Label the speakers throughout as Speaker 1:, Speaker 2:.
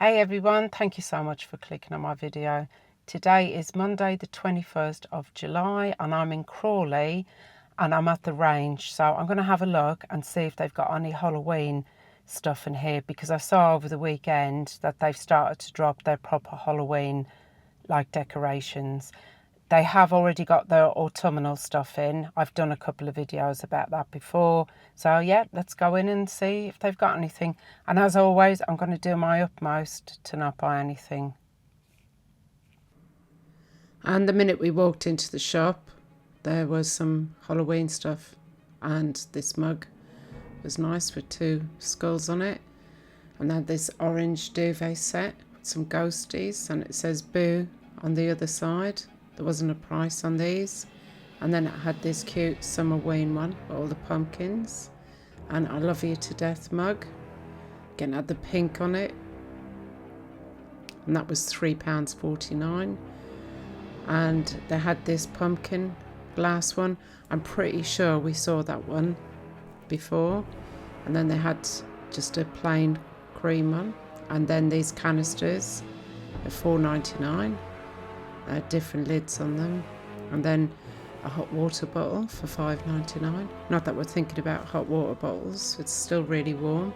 Speaker 1: Hey everyone, thank you so much for clicking on my video. Today is Monday the 21st of July and I'm in Crawley and I'm at the range. So I'm going to have a look and see if they've got any Halloween stuff in here, because I saw over the weekend that they've started to drop their proper Halloween decorations. They have already got their autumnal stuff in. I've done a couple of videos about that before. So yeah, let's go in and see if they've got anything. And as always, I'm going to do my utmost to not buy anything. And the minute we walked into the shop, there was some Halloween stuff. And this mug was nice with two skulls on it. And then this orange duvet set with some ghosties, and it says boo on the other side. There wasn't a price on these. And then it had this cute Summerween one with all the pumpkins. And I Love You to Death mug. Again, it had the pink on it. And that was £3.49. And they had this pumpkin glass one. I'm pretty sure we saw that one before. And then they had just a plain cream one. And then these canisters are £4.99. Different lids on them, and then a hot water bottle for £5.99. Not that we're thinking about hot water bottles, it's still really warm.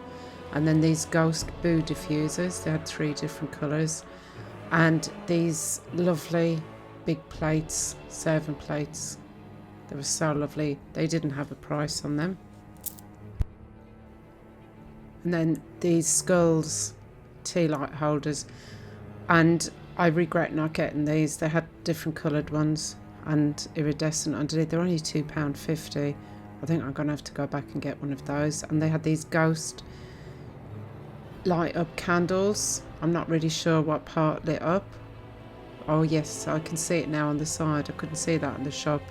Speaker 1: And then these ghost boo diffusers, they had 3 different colours, and these lovely big plates, serving plates. They were so lovely. They didn't have a price on them. And then these skulls tea light holders, and I regret not getting these. They had different coloured ones and iridescent underneath. They're only £2.50. I think I'm going to have to go back and get one of those. And they had these ghost light up candles. I'm not really sure what part lit up. Oh yes, I can see it now on the side. I couldn't see that in the shop.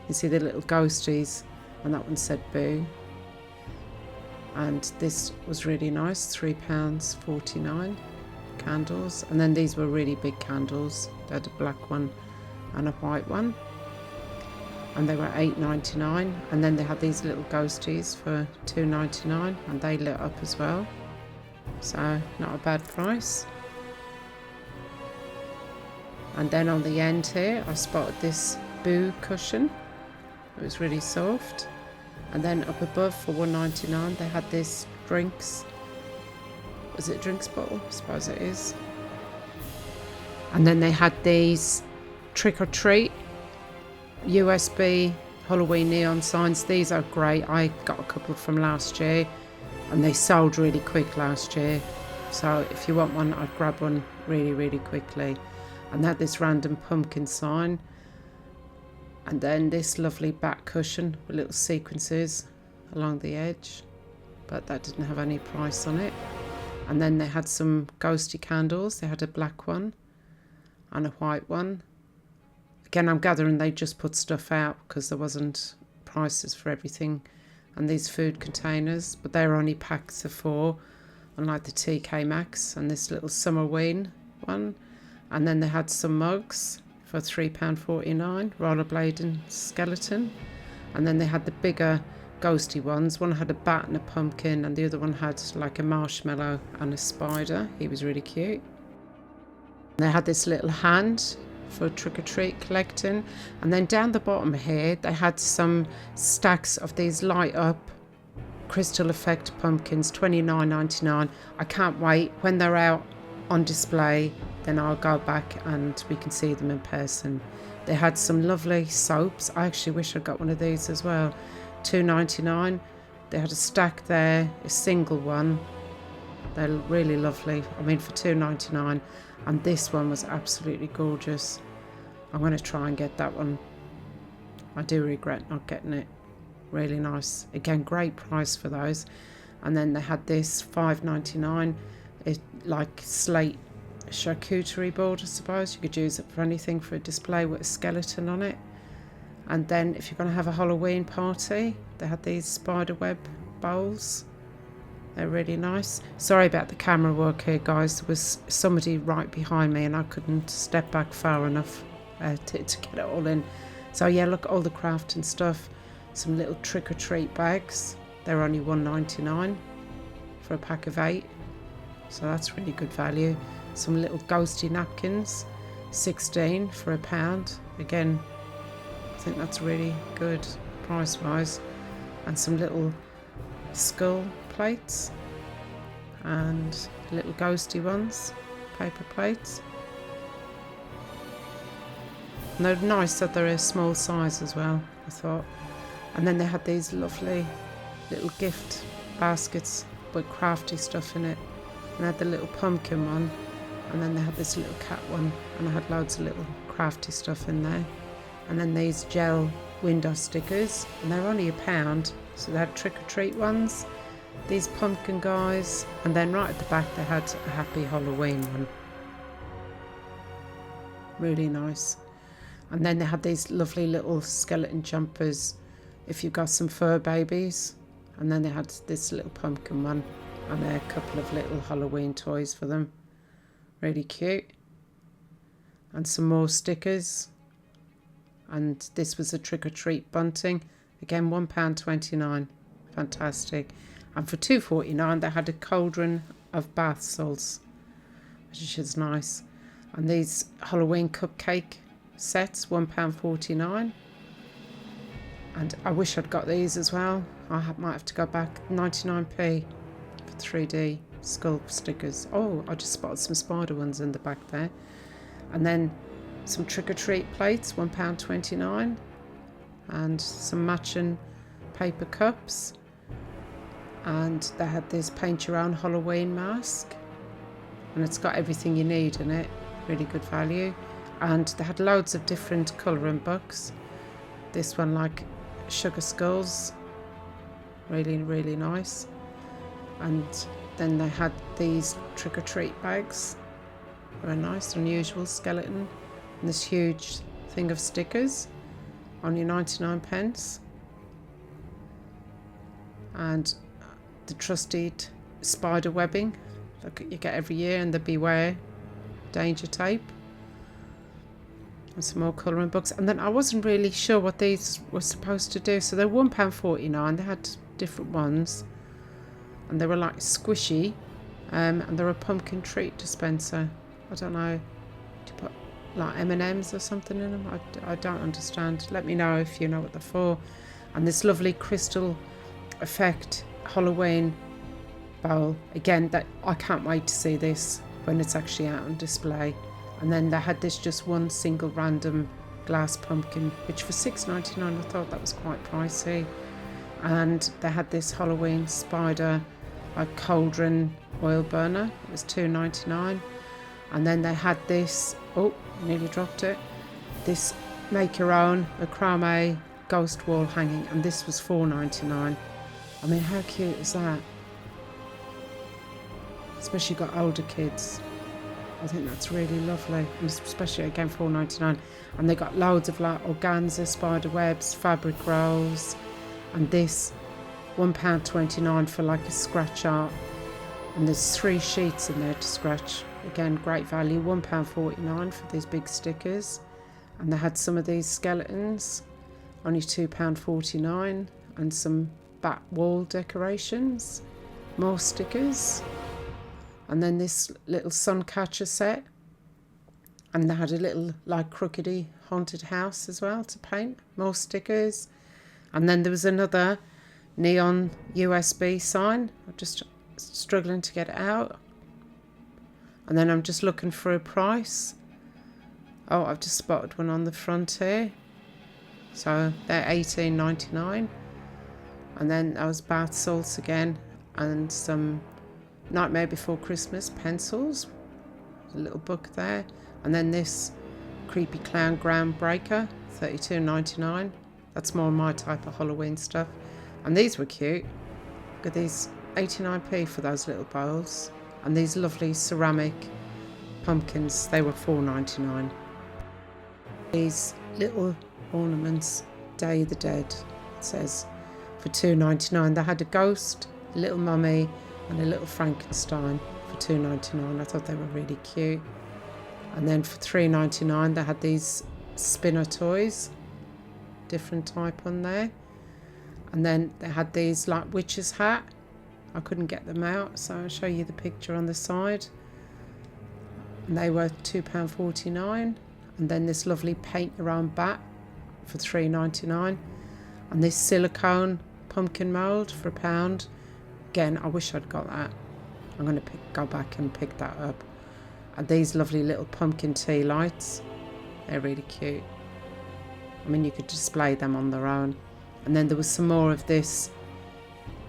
Speaker 1: You see the little ghosties, and that one said boo. And this was really nice, £3.49. Candles. And then these were really big candles. They had a black one and a white one, and they were £8.99. And then they had these little ghosties for £2.99, and they lit up as well, so not a bad price. And then on the end here I spotted this boo cushion. It was really soft. And then up above for £1.99 they had this drinks. Was it a drinks bottle? I suppose it is. And then they had these trick or treat USB Halloween neon signs. These are great. I got a couple from last year and they sold really quick last year. So if you want one, I'd grab one really quickly. And they had this random pumpkin sign. And then this lovely back cushion with little sequences along the edge. But that didn't have any price on it. And then they had some ghosty candles. They had a black one and a white one. Again, I'm gathering they just put stuff out because there wasn't prices for everything. And these food containers, but they were only packs of 4, unlike the TK Maxx and this little Summerween one. And then they had some mugs for £3.49, rollerblading skeleton. And then they had the bigger ghosty ones. One had a bat and a pumpkin, and the other one had like a marshmallow and a spider. He was really cute. They had this little hand for trick-or-treat collecting. And then down the bottom here they had some stacks of these light up crystal effect pumpkins, £29.99. I can't wait. When they're out on display, then I'll go back and we can see them in person. They had some lovely soaps. I actually wish I'd got one of these as well. £2.99. They had a stack there, a single one. They're really lovely. I mean, for £2.99. And this one was absolutely gorgeous. I'm going to try and get that one. I do regret not getting it. Really nice. Again, great price for those. And then they had this £5.99. It like slate charcuterie board, I suppose. You could use it for anything, for a display with a skeleton on it. And then if you're going to have a Halloween party, they had these spider web bowls. They're really nice. Sorry about the camera work here, guys. There was somebody right behind me and I couldn't step back far enough to get it all in. So yeah, look at all the craft and stuff. Some little trick-or-treat bags. They're only £1.99 for a pack of 8. so that's really good value. Some little ghosty napkins, 16 for £1. Again, I think that's really good price wise. And some little skull plates and little ghosty ones, paper plates. And they're nice that they're a small size as well, I thought. And then they had these lovely little gift baskets with crafty stuff in it. And they had the little pumpkin one, and then they had this little cat one, and I had loads of little crafty stuff in there. And then these gel window stickers, and they're only £1. So they had trick-or-treat ones, these pumpkin guys, and then right at the back they had a Happy Halloween one. Really nice. And then they had these lovely little skeleton jumpers if you've got some fur babies. And then they had this little pumpkin one, and a couple of little Halloween toys for them. Really cute. And some more stickers. And this was a trick-or-treat bunting. Again, £1.29. Fantastic. And for £2.49 they had a cauldron of bath salts, which is nice. And these Halloween cupcake sets, £1.49. And I wish I'd got these as well. Might have to go back. 99p for 3D skull stickers. Oh, I just spotted some spider ones in the back there. And then some trick-or-treat plates, £1.29. And some matching paper cups. And they had this paint your own Halloween mask. And it's got everything you need in it. Really good value. And they had loads of different colouring books. This one like sugar skulls. Really, really nice. And then they had these trick-or-treat bags. Very nice, unusual skeleton. And this huge thing of stickers. Only 99p. And the trusted spider webbing that you get every year, and the Beware danger tape. And some more colouring books. And then I wasn't really sure what these were supposed to do. So they're £1.49. They had different ones. And they were like squishy. And they're a pumpkin treat dispenser. I don't know. Do you put like M&Ms or something in them? I don't understand. Let me know if you know what they're for. And this lovely crystal effect Halloween bowl. Again, that I can't wait to see this when it's actually out on display. And then they had this just one single random glass pumpkin, which for $6.99 I thought that was quite pricey. And they had this Halloween spider like cauldron oil burner. It was $2.99. And then they had this, oh, nearly dropped it, this make your own macrame ghost wall hanging, and this was $4.99. I mean, how cute is that? Especially got older kids. I think that's really lovely, and especially again $4.99. And they got loads of like organza spider webs, fabric rolls, and this £1.29 for like a scratch art. And there's 3 sheets in there to scratch. Again, great value. £1.49 for these big stickers. And they had some of these skeletons, only £2.49, and some back wall decorations, more stickers. And then this little sun catcher set. And they had a little like crookedy haunted house as well to paint, more stickers. And then there was another neon USB sign. I'm just struggling to get it out. And then I'm just looking for a price. Oh, I've just spotted one on the front here. So they're $18.99. And then that was bath salts again, and some Nightmare Before Christmas pencils. There's a little book there. And then this creepy clown groundbreaker, $32.99. That's more my type of Halloween stuff. And these were cute. Look at these, 89p for those little bowls. And these lovely ceramic pumpkins, they were $4.99. These little ornaments, Day of the Dead, it says, for $2.99. They had a ghost, a little mummy, and a little Frankenstein for $2.99. I thought they were really cute. And then for $3.99 they had these spinner toys, different type on there. And then they had these like witch's hat, I couldn't get them out, so I'll show you the picture on the side. And they were £2.49. And then this lovely paint your own bat for £3.99. And this silicone pumpkin mould for £1. Again, I wish I'd got that. I'm going to go back and pick that up. And these lovely little pumpkin tea lights. They're really cute. I mean, you could display them on their own. And then there was some more of this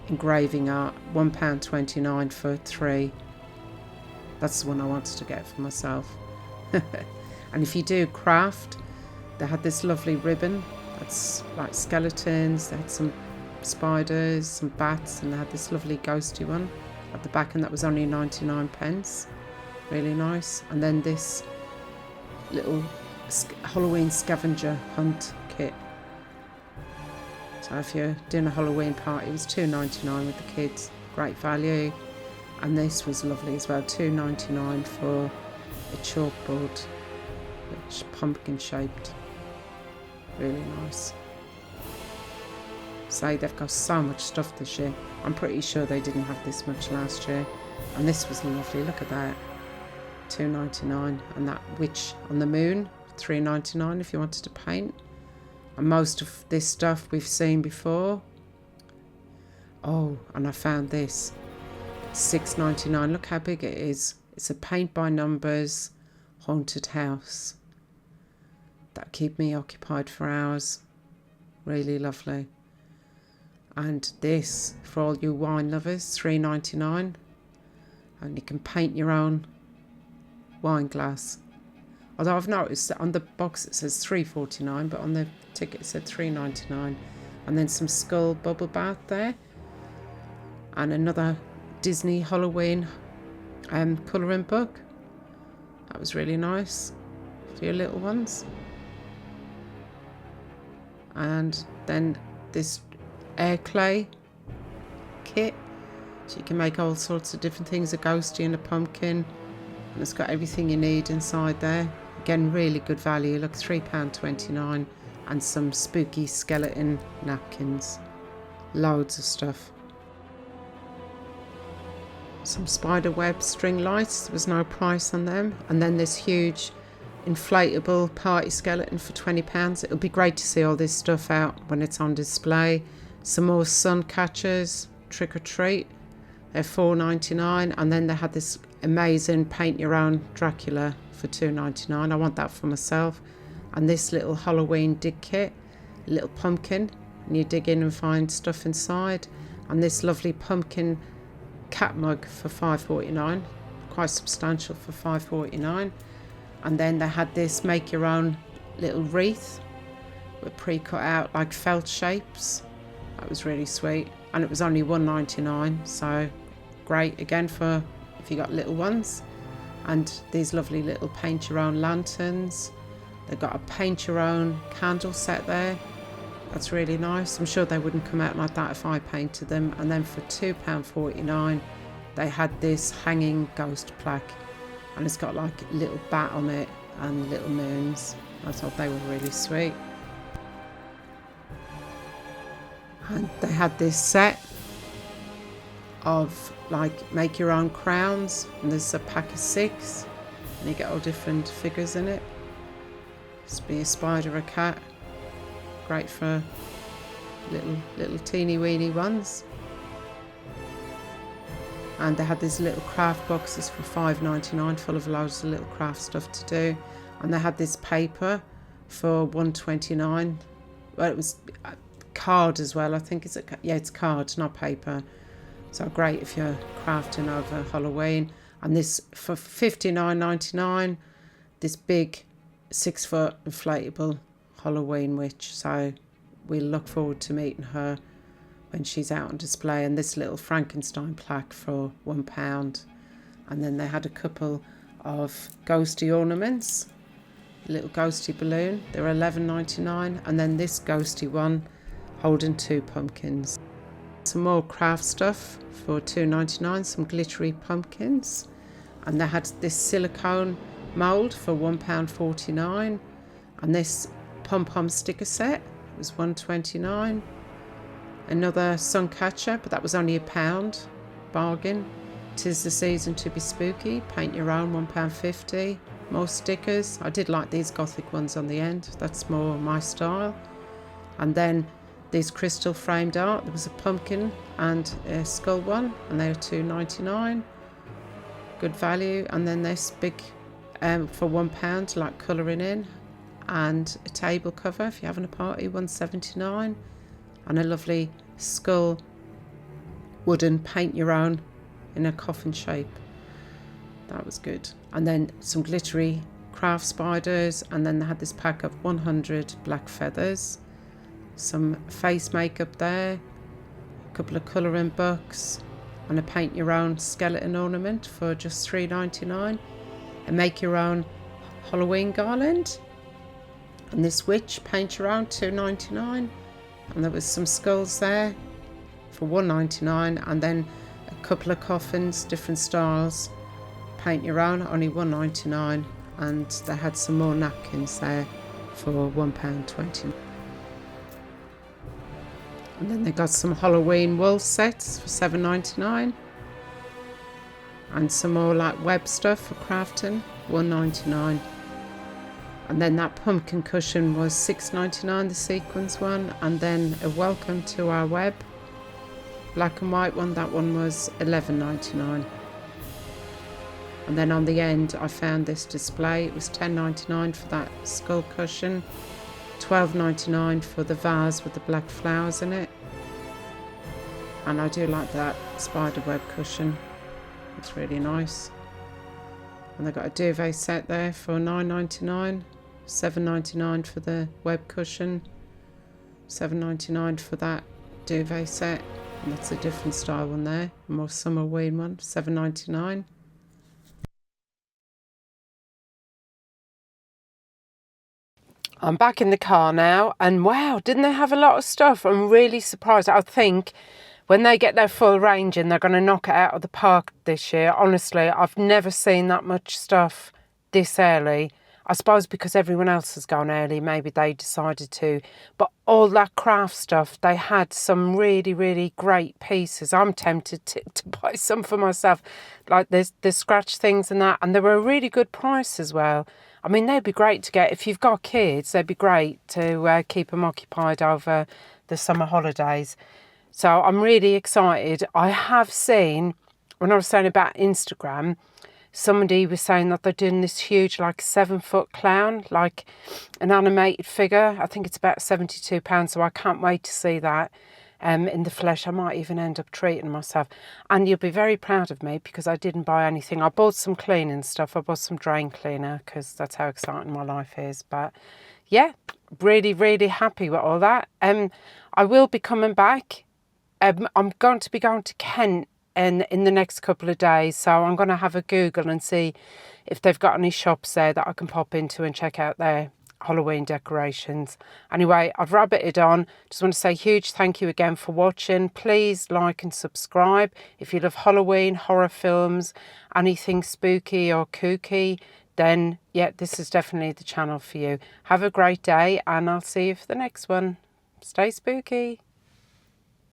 Speaker 1: engraving art, £1.29 for 3. That's the one I wanted to get for myself. And if you do craft, they had this lovely ribbon that's like skeletons. They had some spiders, some bats, and they had this lovely ghosty one at the back, and that was only 99p. Really nice. And then this little Halloween scavenger hunt kit. So if you're doing a Halloween party, it was £2.99 with the kids. Great value. And this was lovely as well, £2.99 for a chalkboard, which pumpkin shaped. Really nice. So they've got so much stuff this year. I'm pretty sure they didn't have this much last year. And this was lovely. Look at that. £2.99. And that witch on the moon, £3.99 if you wanted to paint. And most of this stuff we've seen before. Oh, and I found this. It's £6.99. Look how big it is. It's a paint by numbers haunted house. That'll keep me occupied for hours. Really lovely. And this, for all you wine lovers, £3.99. And you can paint your own wine glass. Although I've noticed that on the box it says £3.49, but on the ticket it said £3.99. And then some skull bubble bath there. And another Disney Halloween colouring book. That was really nice for your little ones. And then this air clay kit. So you can make all sorts of different things, a ghosty and a pumpkin. And it's got everything you need inside there. Again, really good value. Look, £3.29. And some spooky skeleton napkins. Loads of stuff. Some spider web string lights. There was no price on them. And then this huge inflatable party skeleton for £20. It'll be great to see all this stuff out when it's on display. Some more sun catchers, trick or treat. They're £4.99. And then they had this amazing paint your own Dracula for £2.99. I want that for myself. And this little Halloween dig kit, a little pumpkin, and you dig in and find stuff inside. And this lovely pumpkin cat mug for £5.49, quite substantial for £5.49. And then they had this make your own little wreath with pre-cut out like felt shapes. That was really sweet, and it was only £1.99, so great again for if you got little ones. And these lovely little paint your own lanterns. They've got a paint your own candle set there. That's really nice. I'm sure they wouldn't come out like that if I painted them. And then for £2.49 they had this hanging ghost plaque, and it's got like a little bat on it and little moons. I thought they were really sweet. And they had this set of like make your own crowns, and there's a pack of 6 and you get all different figures in it. This be a spider, a cat. Great for little teeny weeny ones. And they had these little craft boxes for £5.99 full of loads of little craft stuff to do. And they had this paper for £1.29. Well, it was card as well. I think it's card, not paper. So great if you're crafting over Halloween. And this for £59.99. This big 6-foot inflatable Halloween witch. So we look forward to meeting her when she's out on display. And this little Frankenstein plaque for £1. And then they had a couple of ghosty ornaments, a little ghosty balloon. They were £11.99. And then this ghosty one holding 2 pumpkins. Some more craft stuff for £2.99, some glittery pumpkins. And they had this silicone mould for £1.49. And this pom-pom sticker set was £1.29. Another sun catcher, but that was only £1. bargain. 'Tis the season to be spooky. Paint your own, £1.50. More stickers. I did like these gothic ones on the end. That's more my style. And then these crystal framed art. There was a pumpkin and a skull one, and they were £2.99. Good value. And then this big for £1, like colouring in, and a table cover if you're having a party, £1.79. And a lovely skull wooden paint your own in a coffin shape. That was good. And then some glittery craft spiders, and then they had this pack of 100 black feathers, some face makeup there, a couple of colouring books, and a paint your own skeleton ornament for just £3.99. And make your own Halloween garland, and this witch paint your own, £2.99. And there was some skulls there for £1.99, and then a couple of coffins, different styles, paint your own, only £1.99. And they had some more napkins there for £1.20. And then they got some Halloween wool sets for £7.99. And some more like web stuff for crafting, £1.99. And then that pumpkin cushion was £6.99, the sequins one. And then a welcome to our web, black and white one, that one was £11.99. And then on the end I found this display. It was £10.99 for that skull cushion, £12.99 for the vase with the black flowers in it. And I do like that spider web cushion. It's really nice. And they got a duvet set there for £9.99, £7.99 for the web cushion, £7.99 for that duvet set. And that's a different style one there, a more summer ween one, £7.99. I'm back in the car now, and wow, didn't they have a lot of stuff? I'm really surprised. I think when they get their full range in, they're going to knock it out of the park this year. Honestly, I've never seen that much stuff this early. I suppose because everyone else has gone early, maybe they decided to. But all that craft stuff, they had some really, really great pieces. I'm tempted to buy some for myself. Like there's scratch things and that. And they were a really good price as well. I mean, they'd be great to get. If you've got kids, they'd be great to keep them occupied over the summer holidays. So I'm really excited. I have seen, when I was saying about Instagram, somebody was saying that they're doing this huge, like 7-foot clown, like an animated figure. I think it's about £72, so I can't wait to see that in the flesh. I might even end up treating myself. And you'll be very proud of me because I didn't buy anything. I bought some cleaning stuff. I bought some drain cleaner because that's how exciting my life is. But yeah, really, really happy with all that. I will be coming back. I'm going to be going to Kent in the next couple of days, so I'm going to have a Google and see if they've got any shops there that I can pop into and check out their Halloween decorations. Anyway, I've rabbited on. Just want to say huge thank you again for watching. Please like and subscribe if you love Halloween, horror films, anything spooky or kooky, then yeah, this is definitely the channel for you. Have a great day, and I'll see you for the next one. Stay spooky.